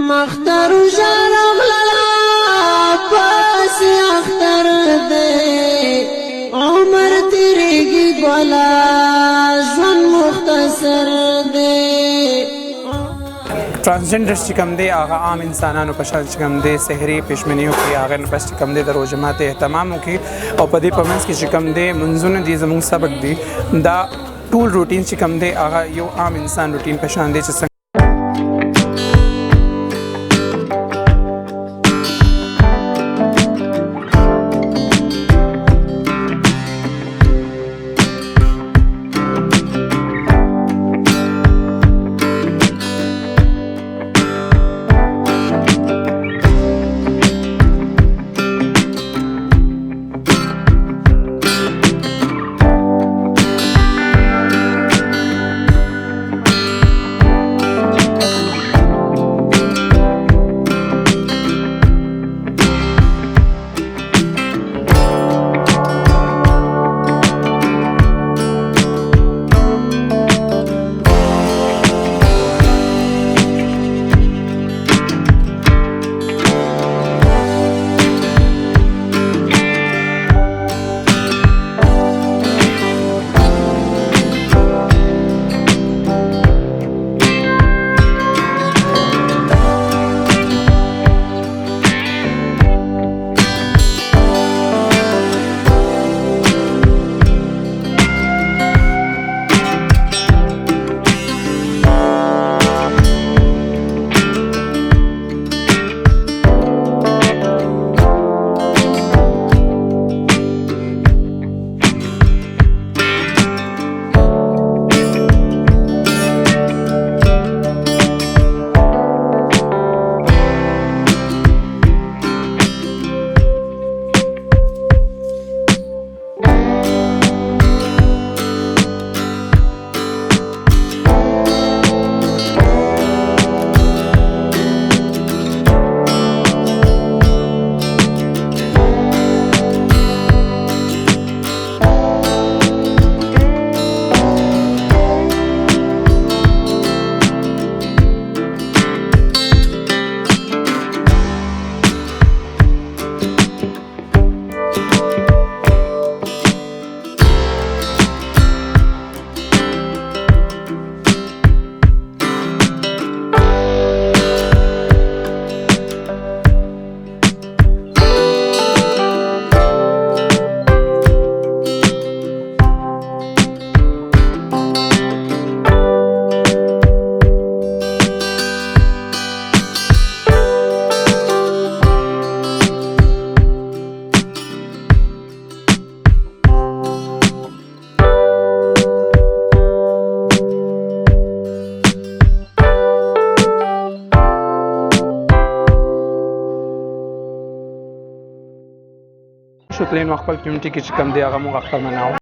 مختر شرم للا پاس اختر دے عمر تیرے گولا ژوند مختصر دے ट्रांसजेंडर چې کوم دی هغه عام انسانانو په شان چې کوم دی سحري پېشمنیو کې هغه نه بس چې کوم دی د روژه ماتي اهتمام وکړي او په دې په منځ کې چې کوم دی منځونه دي زموږ سبق دي دا ټول روټین چې کوم دی هغه یو عام انسان روټین په شان دی چې شو پلین خپل کمیونټي کې چې کوم دی هغه موږ اختر مناو